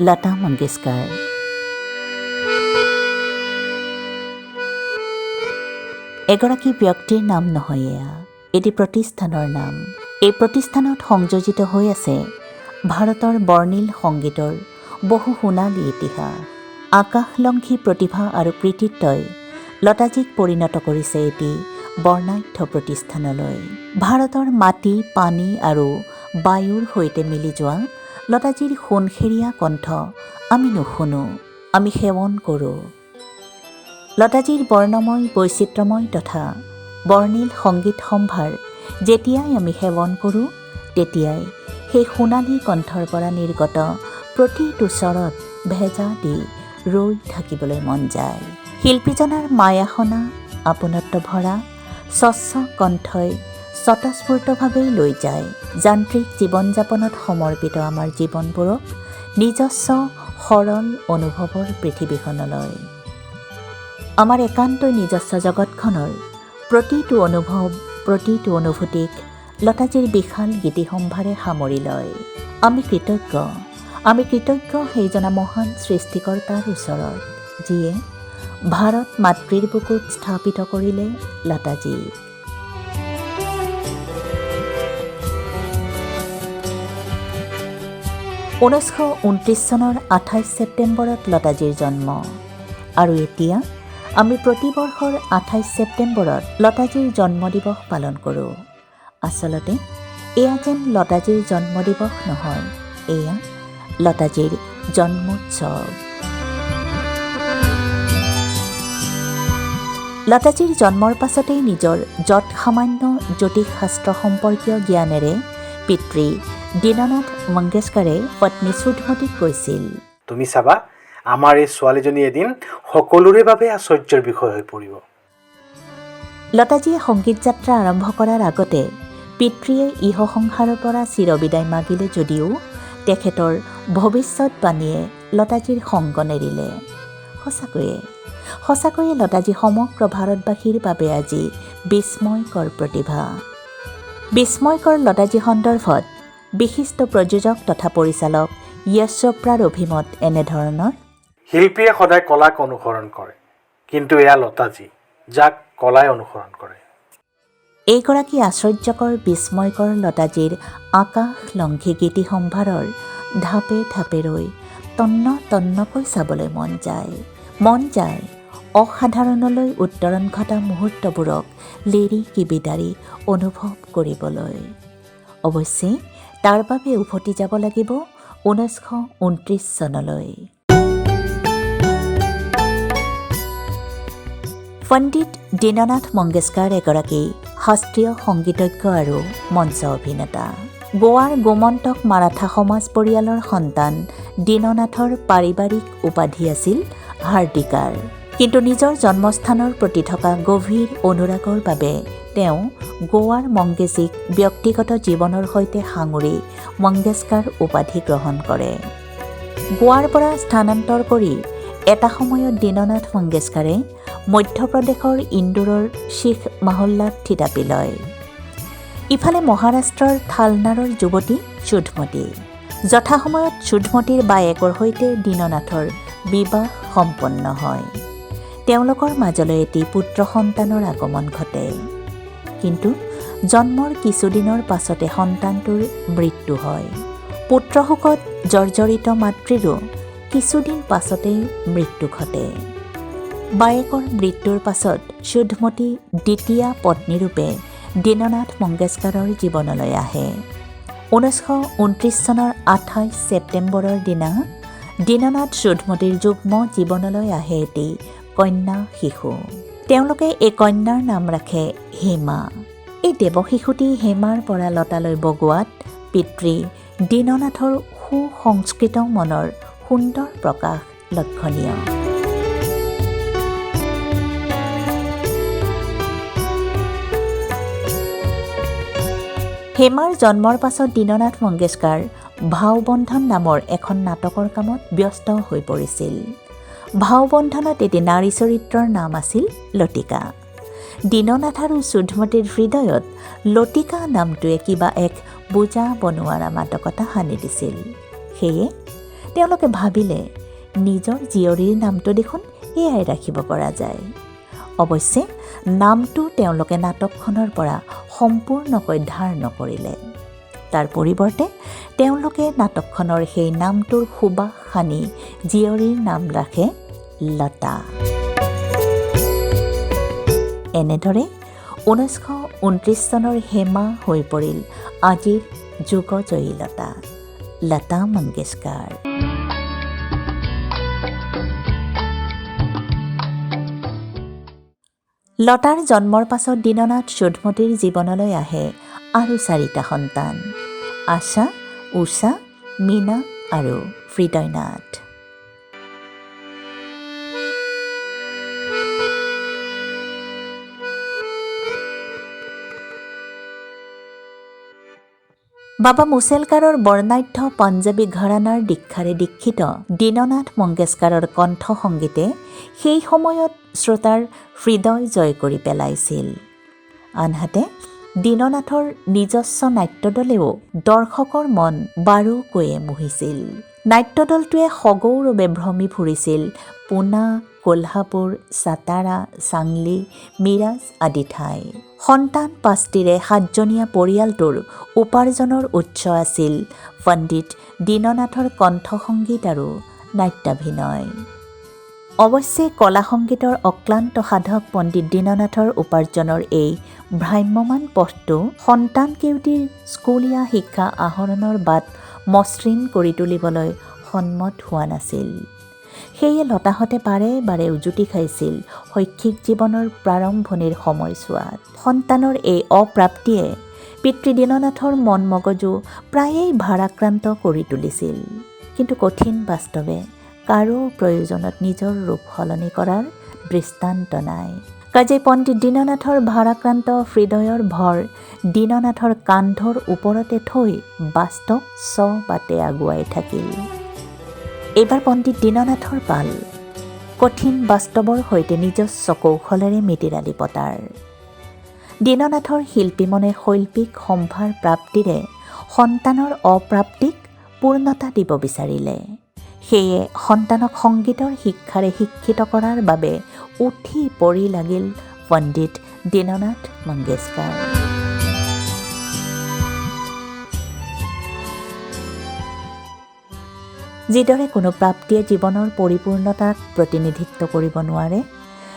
লতা মংগেশকাৰ। এগৰাকী ব্যক্তিৰ নাম নহয় এয়া, এটি প্ৰতিষ্ঠানৰ নাম। এই প্ৰতিষ্ঠানত সংযোজিত হৈ আছে ভাৰতৰ বৰ্ণিল সংগীতৰ বহু সোণালী ইতিহাস। আকাশলংঘী প্ৰতিভা আৰু কৃতিত্বই লতাজীক পৰিণত কৰিছে এটি বৰ্ণাঢ্য প্ৰতিষ্ঠানলৈ। ভাৰতৰ মাটি, পানী আৰু বায়ুৰ সৈতে মিলি যোৱা লতাজীৰ সোণসেৰীয়া কণ্ঠ আমি নুশুনো, আমি সেৱন কৰোঁ। লতাজীৰ বৰ্ণময়, বৈচিত্ৰ্যময় তথা বৰ্ণিল সংগীত সম্ভাৰ যেতিয়াই আমি সেৱন কৰোঁ, তেতিয়াই সেই সোণালী কণ্ঠৰ পৰা নিৰ্গত প্ৰতিটো স্বৰত ভেজা দি ৰৈ থাকিবলৈ মন যায়। শিল্পীজনাৰ মায়াসনা, আপোনত্ব ভৰা স্বচ্ছ কণ্ঠই স্বতঃস্ফূৰ্তভাৱে লৈ যায় যান্ত্ৰিক জীৱন-যাপনত সমৰ্পিত আমাৰ জীৱনবোৰক নিজস্ব সৰল অনুভৱৰ পৃথিৱীখনলৈ। আমাৰ একান্তই নিজস্ব জগতখনৰ প্ৰতিটো অনুভৱ, প্ৰতিটো অনুভূতিক লতাজীৰ বিশাল গীতিসম্ভাৰে সামৰি লয়। আমি কৃতজ্ঞ সেইজনা মহান সৃষ্টিকৰ্তাৰ ওচৰত, যিয়ে ভাৰত মাতৃৰ বুকুত স্থাপিত কৰিলে লতাজীক। (1929) চনৰ 28 ছেপ্টেম্বৰত লতাজীৰ জন্ম। আৰু এতিয়া আমি প্ৰতিবৰ্ষৰ 28 ছেপ্টেম্বৰত লতাজীৰ জন্মদিৱস পালন কৰোঁ। আচলতে এয়া যেন লতাজীৰ জন্মদিৱস নহয়, এয়া লতাজীৰ জন্মোৎসৱ। লতাজীৰ জন্মৰ পাছতেই নিজৰ যৎ সামান্য জ্যোতিষশাস্ত্ৰ সম্পৰ্কীয় জ্ঞানেৰে পিতৃ দীননাথ মংগেশকাৰে পত্নী সুধমতীক কৈছিল, তুমি চাবা, আমাৰ এই ছোৱালীজনী এদিন সকলোৰে বাবে আশ্চৰ্যৰ বিষয় হৈ পৰিব। লতাজীয়ে সংগীত যাত্ৰা আৰম্ভ কৰাৰ আগতে পিতৃয়ে ইহ সংসাৰৰ পৰা চিৰবিদায় মাগিলে যদিও তেখেতৰ ভৱিষ্যতবাণীয়ে লতাজীৰ সংগ নেৰিলে। সঁচাকৈয়ে লতাজী সমগ্ৰ ভাৰতবাসীৰ বাবে আজি বিস্ময়কৰ প্ৰতিভা। বিস্ময়কৰ লতাজী সন্দৰ্ভত বিশিষ্ট প্ৰযোজক তথা পৰিচালক য়শ চোপ্ৰাৰ অভিমত এনেধৰণৰ: শিল্পীয়ে সদায় কলাক অনুসৰণ কৰে, কিন্তু এয়া লতাজী, যাক কলাই অনুসৰণ কৰে। এইগৰাকী আশ্চৰ্যকৰ বিস্ময়কৰ লতাজীৰ আকাশলংঘী গীতি সম্ভাৰৰ ঢাপে ঢাপে ৰৈ তন্নকৈ চাবলৈ মন যায় অসাধাৰণলৈ উত্তৰণ ঘটা মুহূৰ্তবোৰক লেৰি কিবিদাৰি অনুভৱ কৰিবলৈ। অৱশ্যে তাৰ বাবে উভতি যাব লাগিব 1929 চনলৈ। পণ্ডিত দীননাথ মংগেশকাৰ এগৰাকী শাস্ত্ৰীয় সংগীতজ্ঞ আৰু মঞ্চ অভিনেতা। গোৱাৰ গোমন্তক মাৰাঠা সমাজ পৰিয়ালৰ সন্তান দীননাথৰ পাৰিবাৰিক উপাধি আছিল হাৰ্দিকাৰ। কিন্তু নিজৰ জন্মস্থানৰ প্ৰতি থকা গভীৰ অনুৰাগৰ বাবে তেওঁ গোৱাৰ মংগেশীক ব্যক্তিগত জীৱনৰ সৈতে সাঙুৰি মংগেশকাৰ উপাধি গ্ৰহণ কৰে। গোৱাৰ পৰা স্থানান্তৰ কৰি এটা সময়ত দীননাথ মংগেশকাৰে মধ্যপ্ৰদেশৰ ইন্দোৰৰ শিখ মহল্লাত থিতাপি লয়। ইফালে মহাৰাষ্ট্ৰৰ থালনাৰৰ যুৱতী সুধমতী। যথাসময়ত সুধমতীৰ বায়েকৰ সৈতে দীননাথৰ বিবাহ সম্পন্ন হয়। তেওঁলোকৰ মাজলৈ এটি পুত্ৰ সন্তানৰ আগমন ঘটে। কিন্তু জন্মৰ কিছুদিনৰ পাছতে সন্তানটোৰ মৃত্যু হয়। পুত্ৰশোকত জৰ্জৰিত মাতৃৰো কিছুদিন পাছতেই মৃত্যু ঘটে। বায়েকৰ মৃত্যুৰ পাছত সুধমতী দ্বিতীয়া পত্নীৰূপে দীননাথ মংগেশকাৰৰ জীৱনলৈ আহে। 1929 চনৰ 28 ছেপ্টেম্বৰৰ দিনা দীননাথ সুধমতীৰ যুগ্ম জীৱনলৈ আহে এটি কন্যা শিশু। তেওঁলোকে এই কন্যাৰ নাম ৰাখে হেমা। এই দেৱশিশুটি হেমাৰ পৰা লতালৈ বগোৱাত পিতৃ দীননাথৰ সুসংস্কৃত মনৰ সুন্দৰ প্ৰকাশ লক্ষণীয়। হেমাৰ জন্মৰ পাছত দীননাথ মংগেশকাৰ ভাওবন্ধন নামৰ এখন নাটকৰ কামত ব্যস্ত হৈ পৰিছিল। ভাওবন্ধনত এটি নাৰী চৰিত্ৰৰ নাম আছিল লতিকা। দীননাথ আৰু সুধমতীৰ হৃদয়ত লতিকা নামটোৱে কিবা এক বুজা বনোৱাৰা মাদকতা সানি দিছিল। সেয়ে তেওঁলোকে ভাবিলে নিজৰ জীয়ৰীৰ নামটো দেখোন এয়াই ৰাখিব পৰা যায়। অৱশ্যে নামটো তেওঁলোকে নাটকখনৰ পৰা সম্পূৰ্ণকৈ ধাৰ নকৰিলে। তাৰ পৰিৱৰ্তে তেওঁলোকে নাটকখনৰ সেই নামটোৰ সুবাস সানি জীয়ৰীৰ নাম ৰাখে লতা। এনেদৰে 1929 চনৰ হেমা হৈ পৰিল আজিৰ যুগজয়ী লতা, লতা মংগেশকাৰ। লতাৰ জন্মৰ পাছত দীননাথ চৌধুমতীৰ জীৱনলৈ আহে আৰু 4টা সন্তান, আশা, উষা, মীনা আৰু হৃদয়নাথ। বাবা মুছেলকাৰৰ বৰ্ণাঢ্য পাঞ্জাবী ঘৰানাৰ দীক্ষাৰে দীক্ষিত দীননাথ মংগেশকাৰৰ কণ্ঠ সংগীতে সেই সময়ত শ্ৰোতাৰ হৃদয় জয় কৰি পেলাইছিল। আনহাতে দীননাথৰ নিজস্ব নাট্যদলেও দৰ্শকৰ মন বাৰুকৈয়ে মোহিছিল। নাট্যদলটোৱে সগৌৰৱে ভ্ৰমি ফুৰিছিল পুনা, কোলহাপুৰ, ছাটাৰা, চাংলি, মিৰাজ আদি ঠাই। সন্তান 5টিৰে 7জনীয়া পৰিয়ালটোৰ উপাৰ্জনৰ উৎস আছিল পণ্ডিত দীননাথৰ কণ্ঠ সংগীত আৰু নাট্যাভিনয়। অৱশ্যে কলা সংগীতৰ অক্লান্ত সাধক পণ্ডিত দীননাথৰ উপাৰ্জনৰ এই ভ্ৰাম্যমান পথটো সন্তান কেউটিৰ স্কুলীয়া শিক্ষা আহৰণৰ বাট মসৃণ কৰি তুলিবলৈ সন্মত হোৱা নাছিল। সেয়ে লতাহঁতে বাৰে বাৰে উজুটি খাইছিল শৈক্ষিক জীৱনৰ প্ৰাৰম্ভণিৰ সময়ছোৱাত। সন্তানৰ এই অপ্ৰাপ্তিয়ে পিতৃ দীননাথৰ মন মগজু প্ৰায়েই ভাৰাক্ৰান্ত কৰি তুলিছিল। কিন্তু কঠিন বাস্তৱে কাৰো প্ৰয়োজনত নিজৰ ৰূপ সলনি কৰাৰ দৃষ্টান্ত নাই। কাজেই পণ্ডিত দীননাথৰ ভাৰাক্ৰান্ত হৃদয়ৰ ভৰ দীননাথৰ কান্ধৰ ওপৰতে থৈ বাস্তৱ বাটে আগুৱাই থাকিল। এইবাৰ পণ্ডিত দীননাথৰ পাল। কঠিন বাস্তৱৰ সৈতে নিজস্ব কৌশলেৰে মিতিৰালি পতাৰ। দীননাথৰ শিল্পী মনে শৈল্পিক সম্ভাৰ প্ৰাপ্তিৰে সন্তানৰ অপ্ৰাপ্তিক পূৰ্ণতা দিব বিচাৰিলে। সেয়ে সন্তানক সংগীতৰ শিক্ষাৰে শিক্ষিত কৰাৰ বাবে উঠি পৰি লাগিল পণ্ডিত দীননাথ মংগেশকাৰ। যিদৰে কোনো প্ৰাপ্তিয়ে জীৱনৰ পৰিপূৰ্ণতাক প্ৰতিনিধিত্ব কৰিব নোৱাৰে,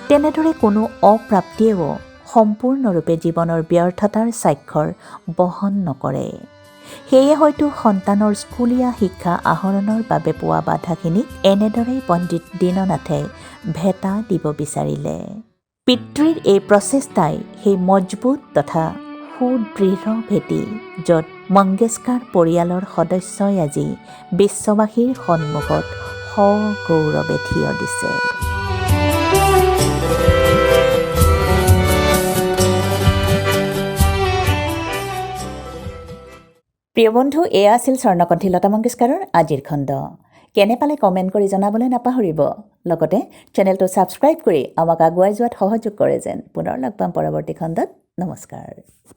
তেনেদৰে কোনো অপ্ৰাপ্তিয়েও সম্পূৰ্ণৰূপে জীৱনৰ ব্যৰ্থতাৰ স্বাক্ষৰ বহন নকৰে। সেয়ে হয়তো সন্তানৰ স্কুলীয়া শিক্ষা আহৰণৰ বাবে পোৱা বাধাখিনিক এনেদৰেই পণ্ডিত দীননাথে ভেটা দিব বিচাৰিলে। পিতৃৰ এই প্ৰচেষ্টাই সেই মজবুত তথা সুদৃঢ় ভেটি য'ত মংগেশকাৰ পৰিয়ালৰ সদস্যই আজি বিশ্ববাসীৰ সন্মুখত সগৌৰৱে থিয় দিছে। প্ৰিয় বন্ধু, এয়া আছিল স্বৰ্ণকণ্ঠী লতা মংগেশকাৰৰ আজিৰ খণ্ড। কেনে পালে কমেণ্ট কৰি জনাবলৈ নাপাহৰিব। লগতে চেনেলটো ছাবস্ক্ৰাইব কৰি আমাক আগুৱাই যোৱাত সহযোগ কৰে যেন। পুনৰ লগ পাম পৰৱৰ্তী খণ্ডত। নমস্কাৰ।